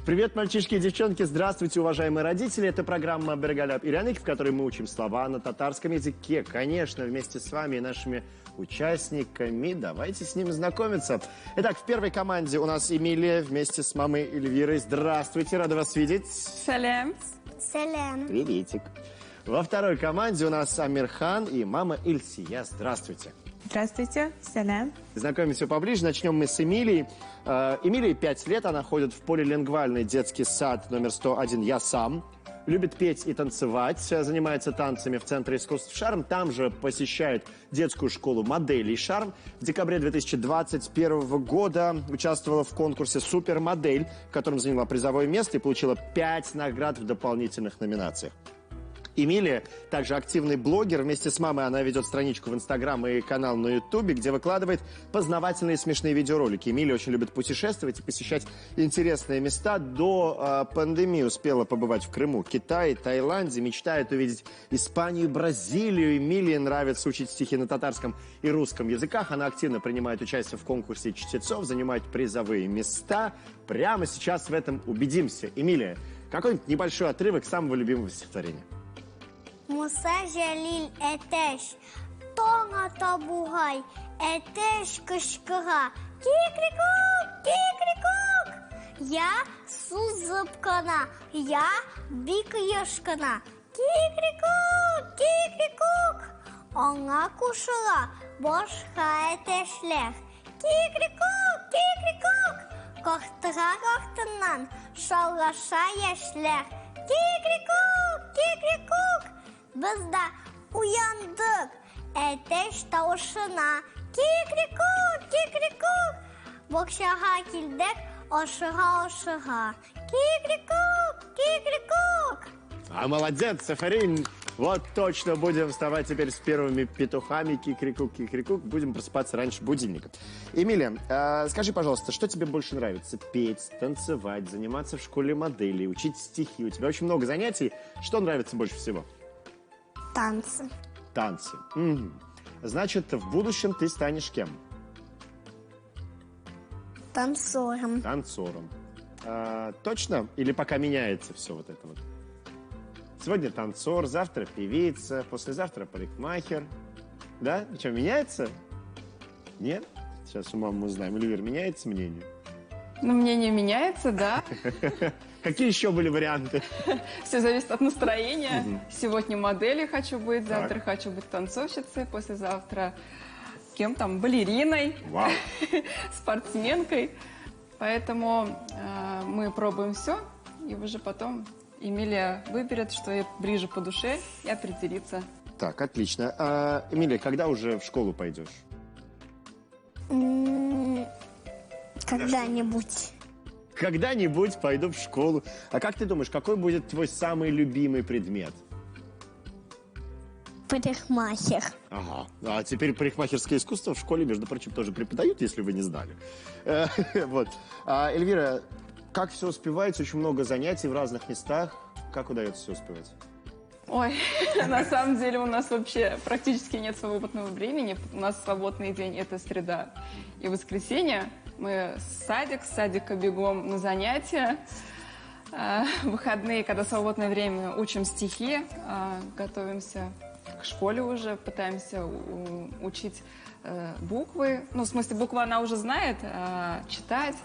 Привет, мальчишки и девчонки. Здравствуйте, уважаемые родители. Это программа «Берегаляп и Ряник», в которой мы учим слова на татарском языке. Конечно, вместе с вами и нашими участниками. Давайте с ними знакомиться. Итак, в первой команде у нас Эмилия вместе с мамой Эльвирой. Здравствуйте, рада вас видеть. Салям. Салям. Приветик. Во второй команде у нас Амирхан и мама Ильсия. Здравствуйте. Здравствуйте. Салям. Знакомимся поближе. Начнем мы с Эмилией. Эмилии 5 лет. Она ходит в полилингвальный детский сад номер 101 «Я сам». Любит петь и танцевать. Занимается танцами в Центре искусств «Шарм». Там же посещает детскую школу моделей «Шарм». В декабре 2021 года участвовала в конкурсе «Супермодель», в котором заняла призовое место и получила 5 наград в дополнительных номинациях. Эмилия также активный блогер. Вместе с мамой она ведет страничку в Инстаграм и канал на Ютубе, где выкладывает познавательные и смешные видеоролики. Эмилия очень любит путешествовать и посещать интересные места. До пандемии успела побывать в Крыму, Китае, Таиланде. Мечтает увидеть Испанию, Бразилию. Эмилии нравится учить стихи на татарском и русском языках. Она активно принимает участие в конкурсе чтецов, занимает призовые места. Прямо сейчас в этом убедимся. Эмилия, какой-нибудь небольшой отрывок самого любимого стихотворения. Musa Jalil Eteş, Toңа табугай, Eteş кышкыга, кикрикук, кикрикук. Я сузып кына, я бик ешкына, кикрикук, кикрикук. Аңа кушыла, башка Eteşлер, кикрикук, кикрикук. Кохтыга кохтыннан, шалгаша яшьләр, кикрикук, кикрикук. Biz de uyandık ateş tavışına. Kikrikuk, kikrikuk. Bokşaha kildik aşığa aşığa. Kikrikuk, kikrikuk. А молодец, Сафарин! Вот точно будем вставать теперь с первыми петухами. Кикрикук, кикрикук. Будем просыпаться раньше будильника. Эмилия, скажи, пожалуйста, что тебе больше нравится? Петь, танцевать, заниматься в школе моделей, учить стихи. У тебя очень много занятий. Что нравится больше всего? Танцы. Танцы. Угу. Значит, в будущем ты станешь кем? Танцором. Танцором. Точно? Или пока меняется все вот это вот? Сегодня танцор, завтра певица, послезавтра парикмахер. Да? Что, меняется? Нет? Сейчас у мамы узнаем. Эльвир, меняется мнение? Ну, мнение меняется, да. Какие еще были варианты? Все зависит от настроения. Сегодня моделью хочу быть, завтра хочу быть танцовщицей, послезавтра кем там, балериной, Вау. спортсменкой. Поэтому мы пробуем все, и уже потом Эмилия выберет, что ей ближе по душе, и определится. Так, отлично. Эмилия, когда уже в школу пойдешь? Когда-нибудь. Когда-нибудь пойду в школу. А как ты думаешь, какой будет твой самый любимый предмет? Парикмахер. Ага. А теперь парикмахерское искусство в школе, между прочим, тоже преподают, если вы не знали. Вот. Эльвира, как все успеваете? Очень много занятий в разных местах. Как удается все успевать? Ой, на самом деле у нас вообще практически нет свободного времени. У нас свободный день – это среда и воскресенье. Мы с садика бегом на занятия. В выходные, когда свободное время, учим стихи, готовимся к школе уже, пытаемся учить буквы. Ну, в смысле, букву она уже знает, читать.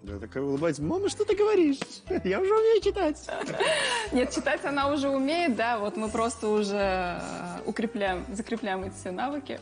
Да, такая улыбается. Мама, что ты говоришь? Я уже умею читать. Нет, читать она уже умеет, да, вот мы просто уже закрепляем эти все навыки.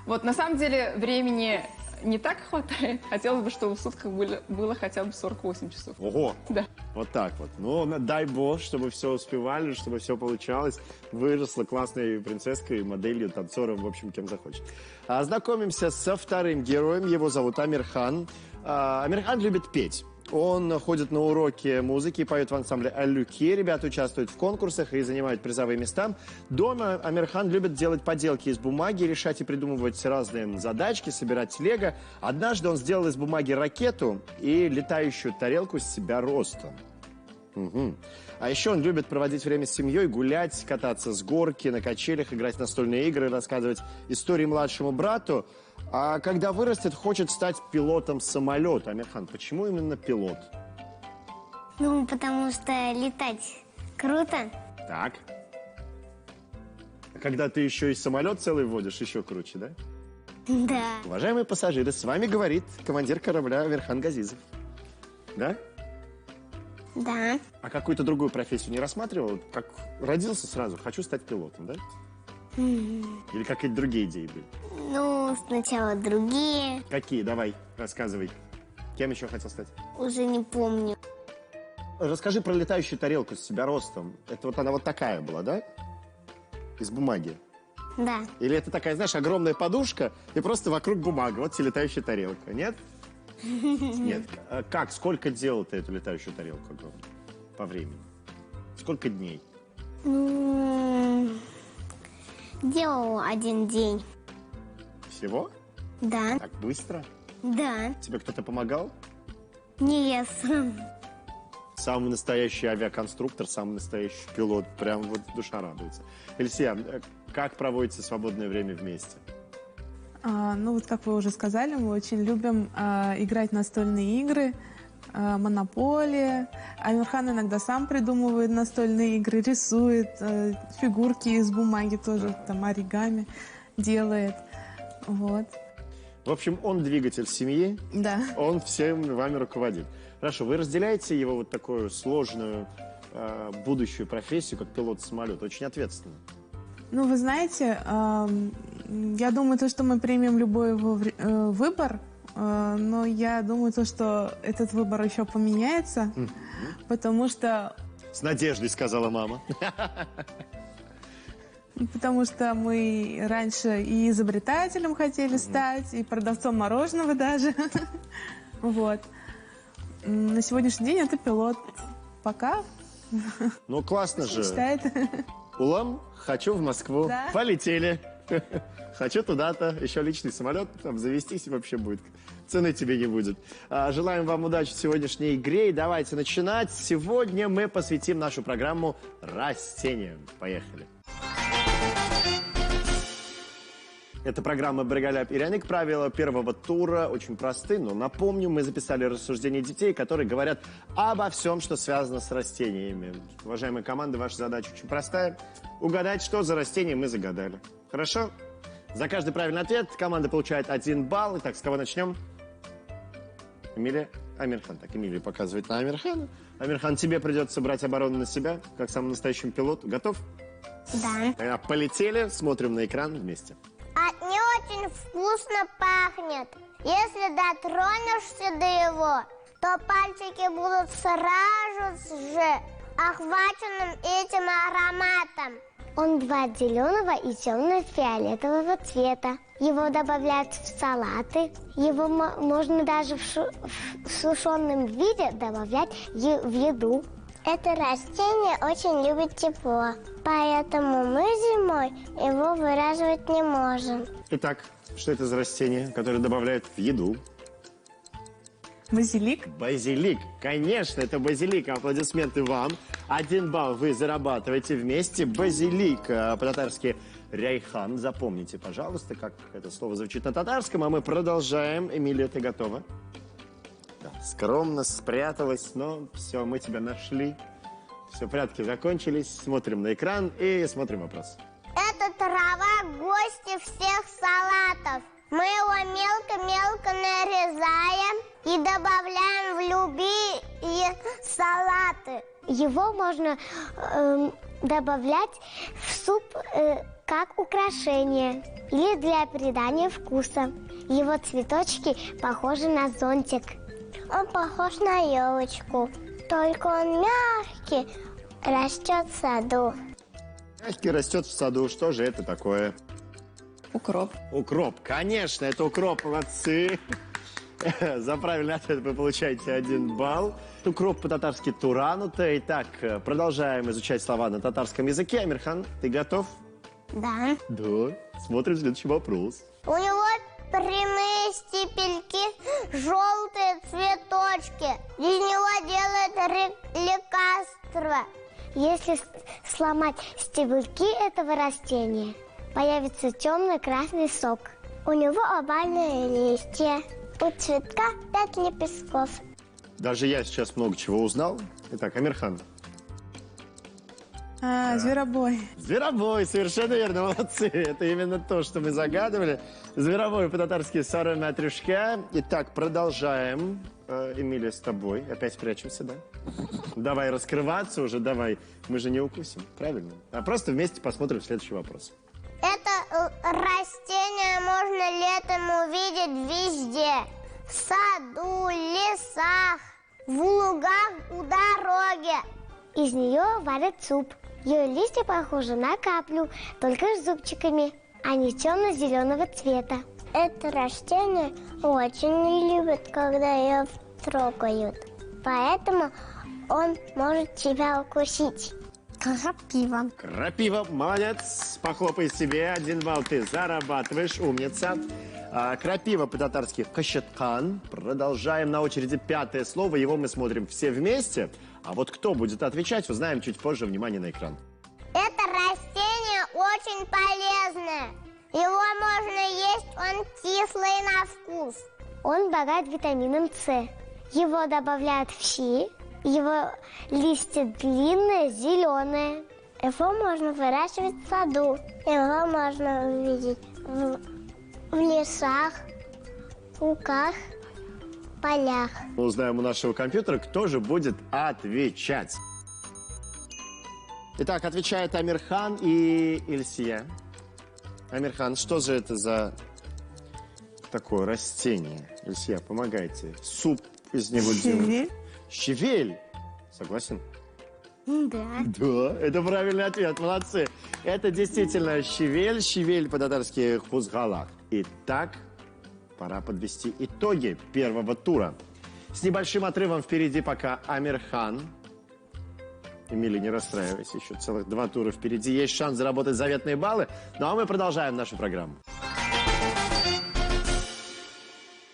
Вот на самом деле времени не так хватает. Хотелось бы, чтобы в сутках было хотя бы 48 часов. Ого! Да. Вот так вот. Ну, дай бог, чтобы все успевали, чтобы все получалось. Выросла классной принцесской, моделью, танцором, в общем, кем захочет. Знакомимся со вторым героем. Его зовут Амирхан. Амирхан любит петь. Он ходит на уроки музыки, поет в ансамбле «Аль-Люки». Ребята участвуют в конкурсах и занимают призовые места. Дома Амирхан любит делать поделки из бумаги, решать и придумывать разные задачки, собирать лего. Однажды он сделал из бумаги ракету и летающую тарелку с себя ростом. Угу. А еще он любит проводить время с семьей, гулять, кататься с горки, на качелях, играть в настольные игры, рассказывать истории младшему брату. А когда вырастет, хочет стать пилотом самолета. Амирхан, почему именно пилот? Ну, потому что летать круто. Так. А когда ты еще и самолет целый водишь, еще круче, да? Да. Уважаемые пассажиры, с вами говорит командир корабля Амирхан Газизов. Да? Да. А какую-то другую профессию не рассматривал? Как родился сразу, хочу стать пилотом, да? Или какие-то другие идеи были? Ну, сначала другие. Какие? Давай, рассказывай. Кем еще хотел стать? Уже не помню. Расскажи про летающую тарелку с себя ростом. Это вот она вот такая была, да? Из бумаги. Да. Или это такая, знаешь, огромная подушка и просто вокруг бумага. Вот тебе летающая тарелка. Нет? Нет. А как? Сколько делал ты эту летающую тарелку огромную? По времени? Сколько дней? Ну, делал 1 день. Всего? Да. Так быстро? Да. Тебе кто-то помогал? Не я сам. Самый настоящий авиаконструктор, самый настоящий пилот. Прям вот душа радуется. Эльсия, как проводится свободное время вместе? Ну вот, как вы уже сказали, мы очень любим играть в настольные игры, Монополия. Амирхан иногда сам придумывает настольные игры, рисует фигурки из бумаги тоже, там оригами делает. Вот. В общем, он двигатель семьи, Да. он всем вами руководит. Хорошо, вы разделяете его вот такую сложную будущую профессию, как пилот самолета, очень ответственно. Ну, вы знаете, я думаю, то, что мы примем любой его выбор, но я думаю, то, что этот выбор еще поменяется, потому что... С надеждой, сказала мама. Потому что мы раньше и изобретателем хотели стать, и продавцом мороженого даже. Вот. На сегодняшний день это пилот. Пока Ну, классно же. мечтает. Улам, хочу в Москву. Да. Полетели. Хочу туда-то. Еще личный самолет там завестись и вообще будет. Цены тебе не будет. Желаем вам удачи в сегодняшней игре. И давайте начинать. Сегодня мы посвятим нашу программу растениям. Поехали. Это программа «Брегаляп и Ряник». Правила первого тура очень просты, но напомню, мы записали рассуждения детей, которые говорят обо всем, что связано с растениями. Уважаемые команды, ваша задача очень простая. Угадать, что за растение мы загадали. Хорошо? За каждый правильный ответ команда получает 1 балл. Итак, с кого начнем? Эмилия? Амирхан. Так, Эмилия показывает на Амирхана. Амирхан, тебе придется брать оборону на себя, как самому настоящему пилоту. Готов? Да. Тогда полетели, смотрим на экран вместе. Не очень вкусно пахнет. Если дотронешься до его, то пальчики будут сразу же охваченным этим ароматом. Он бывает зеленого и темно-фиолетового цвета. Его добавляют в салаты. Его можно даже в сушеном виде добавлять в еду. Это растение очень любит тепло, поэтому мы зимой его выращивать не можем. Итак, что это за растение, которое добавляют в еду? Базилик. Базилик. Конечно, это базилик. Аплодисменты вам. 1 балл вы зарабатываете вместе. Базилик. По-татарски ряйхан. Запомните, пожалуйста, как это слово звучит на татарском. А мы продолжаем. Эмилия, ты готова? Да, скромно спряталась, но все, мы тебя нашли. Все, прятки закончились. Смотрим на экран и смотрим вопрос. Это трава гости всех салатов. Мы его мелко-мелко нарезаем и добавляем в любые салаты. Его можно добавлять в суп как украшение или для придания вкуса. Его цветочки похожи на зонтик. Он похож на елочку, только он мягкий, растет в саду. Мягкий растет в саду. Что же это такое? Укроп. Укроп. Конечно, это укроп. Молодцы. За правильный ответ вы получаете 1 балл. Укроп по-татарски туранута. Итак, продолжаем изучать слова на татарском языке. Амирхан, ты готов? Да. Да. Смотрим следующий вопрос. У него прямые стебельки, желтые цветочки. Из него делают лекарства. Если сломать стебельки этого растения, появится темно-красный сок. У него овальные листья. У цветка 5 лепестков. Даже я сейчас много чего узнал. Итак, Амирхан. Зверобой. Зверобой, совершенно верно, молодцы. Это именно то, что мы загадывали. Зверобой по-татарски «Сара матрюшка». Итак, продолжаем. Эмилия, с тобой. Опять прячемся, да? Давай раскрываться уже, давай. Мы же не укусим, правильно? А просто вместе посмотрим следующий вопрос. Это растение можно летом увидеть везде. В саду, лесах, в лугах, у дороги. Из нее варят суп. Ее листья похожи на каплю, только с зубчиками. Они темно-зеленого цвета. Это растение очень не любит, когда ее трогают. Поэтому он может тебя укусить. Крапива. Крапива, молодец. Похлопай себе. 1 балл ты зарабатываешь. Умница. Крапива по-татарски кашеткан. Продолжаем. На очереди 5-е слово. Его мы смотрим все вместе. А вот кто будет отвечать, узнаем чуть позже. Внимание на экран. Это растение очень полезное. Его можно есть, он кислый на вкус. Он богат витамином С. Его добавляют в щи. Его листья длинные, зеленые. Его можно выращивать в саду. Его можно увидеть в лесах, луках, полях. Мы узнаем у нашего компьютера, кто же будет отвечать. Итак, отвечает Амирхан и Ильсия. Амирхан, что же это за такое растение? Ильсия, помогайте. Суп из него делают. Щавель. Щавель. Согласен? Да. Да, это правильный ответ. Молодцы. Это действительно щавель. Щавель по-татарски хузгалах. Итак, пора подвести итоги первого тура. С небольшим отрывом впереди пока Амирхан. Эмилия, не расстраивайся, еще целых 2 тура впереди. Есть шанс заработать заветные баллы. Ну а мы продолжаем нашу программу.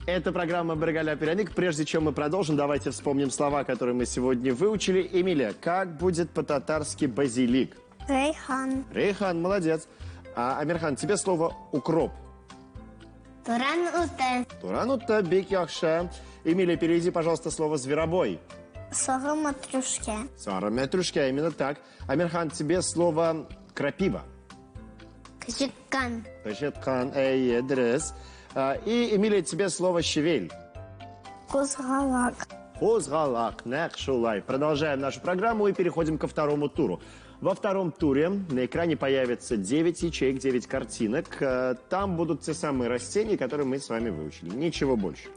Это программа «Брегаля Пироник». Прежде чем мы продолжим, давайте вспомним слова, которые мы сегодня выучили. Эмилия, как будет по-татарски базилик? Рейхан. Рейхан, молодец. А, Амирхан, тебе слово «укроп». Туран-уте. Туранута бик яхша. Эмилия, переведи, пожалуйста, слово «зверобой». Сора-матрюшки. Сара Мятрюшка, именно так. Амирхан, тебе слово «крапива». Качекан. Ташеткан, эйедрес. И, Эмилия, тебе слово «щавель». Кузгалак. Хозгалак, Нэкшулай. Продолжаем нашу программу и переходим ко второму туру. Во втором туре на экране появится 9 ячеек, 9 картинок. Там будут те самые растения, которые мы с вами выучили. Ничего больше.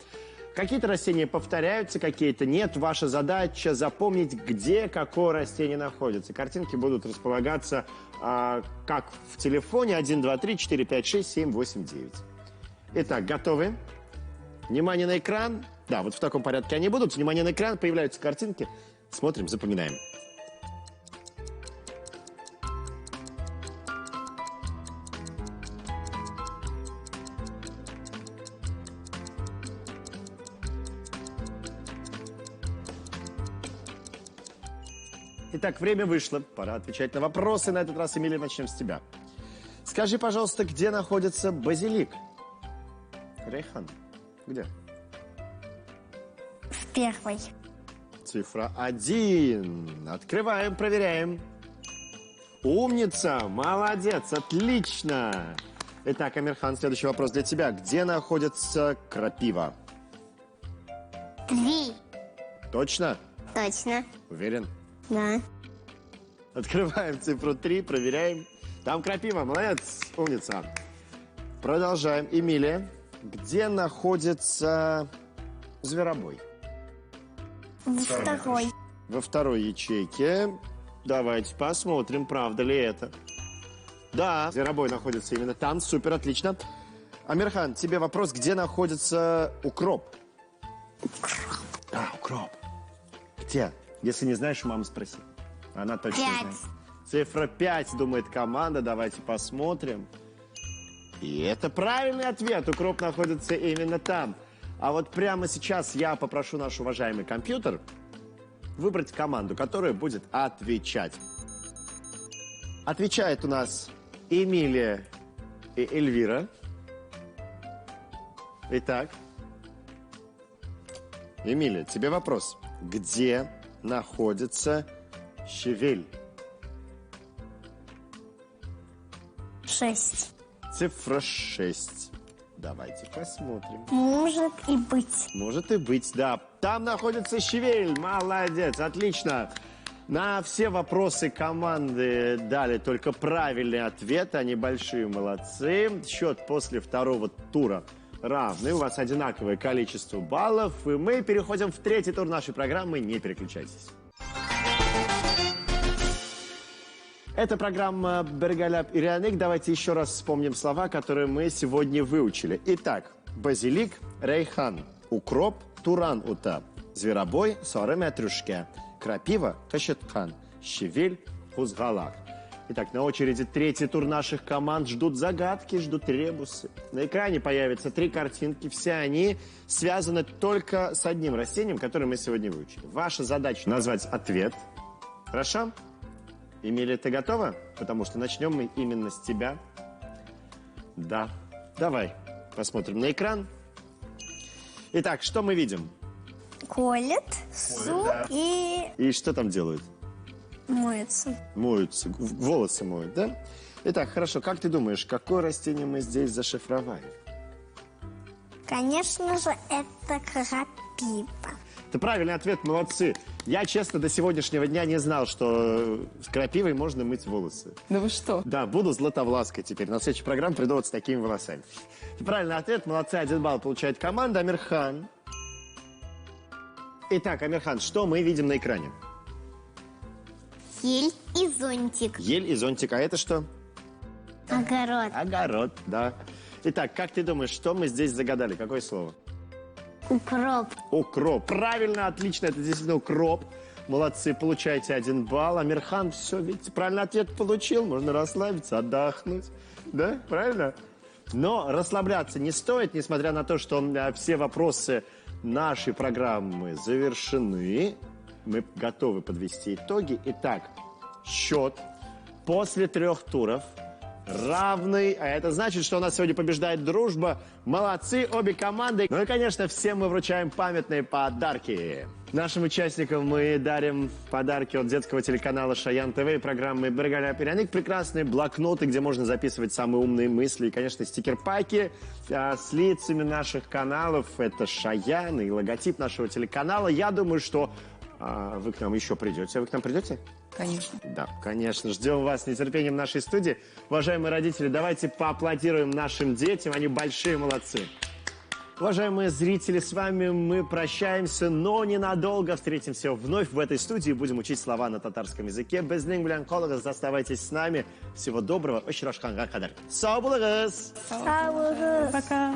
Какие-то растения повторяются, какие-то нет. Ваша задача запомнить, где какое растение находится. Картинки будут располагаться как в телефоне 1, 2, 3, 4, 5, 6, 7, 8, 9. Итак, готовы? Внимание на экран. Да, вот в таком порядке они будут. Внимание на экран, появляются картинки. Смотрим, запоминаем. Итак, время вышло. Пора отвечать на вопросы. На этот раз, Эмилия, начнем с тебя. Скажи, пожалуйста, где находится базилик? Рейхан, где? В первой. Цифра 1. Открываем, проверяем. Умница, молодец, отлично. Итак, Амирхан, следующий вопрос для тебя. Где находится крапива? 3. Точно? Точно. Уверен? Да. Открываем цифру 3, проверяем. Там крапива, молодец, умница. Продолжаем. Эмилия, где находится зверобой? Во второй. Во второй ячейке. Давайте посмотрим, правда ли это. Да, зверобой находится именно там. Супер, отлично. Амирхан, тебе вопрос, где находится укроп? Укроп. Да, укроп. Где? Если не знаешь, у мамы спроси. Она точно 5. знает. Цифра 5, думает команда. Давайте посмотрим. И это правильный ответ. Укроп находится именно там. А вот прямо сейчас я попрошу наш уважаемый компьютер выбрать команду, которая будет отвечать. Отвечает у нас Эмилия и Эльвира. Итак, Эмилия, тебе вопрос. Где находится Щевель? 6. Цифра 6. Давайте посмотрим. Может и быть. Может и быть, да. Там находится Щевель. Молодец, отлично. На все вопросы команды дали только правильный ответ. Они большие молодцы. Счет после второго тура равный. У вас одинаковое количество баллов. И мы переходим в третий тур нашей программы. Не переключайтесь. Это программа «Бергаляп и Ряник». Давайте еще раз вспомним слова, которые мы сегодня выучили. Итак, базилик, рейхан, укроп, туран ута, зверобой, сорем трюшке, крапива, кашеткан, щевель, хузгалак. Итак, на очереди третий тур наших команд. Ждут загадки, ждут ребусы. На экране появятся 3 картинки. Все они связаны только с одним растением, которое мы сегодня выучили. Ваша задача назвать ответ. Хорошо? Эмилия, ты готова? Потому что начнем мы именно с тебя. Да. Давай посмотрим на экран. Итак, что мы видим? Колет, суп и И что там делают? моется. Моются, волосы моют, да? Итак, хорошо. Как ты думаешь, какое растение мы здесь зашифровали? Конечно же, это крапива. Это правильный ответ, молодцы. Я, честно, до сегодняшнего дня не знал, что с крапивой можно мыть волосы. Да вы что? Да, буду Златовлаской теперь. На следующей программе приду вот с такими волосами. Это правильный ответ. Молодцы, 1 балл получает команда. Амирхан. Итак, Амирхан, что мы видим на экране? Ель и зонтик. Ель и зонтик. А это что? Огород. Огород, да. Итак, как ты думаешь, что мы здесь загадали? Какое слово? Укроп. Укроп. Правильно, отлично. Это действительно укроп. Молодцы, получаете 1 балл. Амирхан, все, видите, правильный ответ получил. Можно расслабиться, отдохнуть. Да, правильно? Но расслабляться не стоит, несмотря на то, что все вопросы нашей программы завершены. Мы готовы подвести итоги. Итак, счет после 3 туров равный. А это значит, что у нас сегодня побеждает дружба. Молодцы, обе команды. Ну и, конечно, всем мы вручаем памятные подарки. Нашим участникам мы дарим подарки от детского телеканала Шаян ТВ и программы «Бергаляп и Ряник». Прекрасные блокноты, где можно записывать самые умные мысли. И, конечно, стикер-паки с лицами наших каналов. Это Шаян и логотип нашего телеканала. Я думаю, что вы к нам еще придете. Вы к нам придете? Конечно. Да, конечно. Ждем вас с нетерпением в нашей студии. Уважаемые родители, давайте поаплодируем нашим детям. Они большие молодцы. Уважаемые зрители, с вами мы прощаемся, но ненадолго. Встретимся вновь в этой студии. Будем учить слова на татарском языке. Безнең белән калыгыз. Оставайтесь с нами. Всего доброго. Очрашканга кадәр. Сау булыгыз. Саугыз. Пока.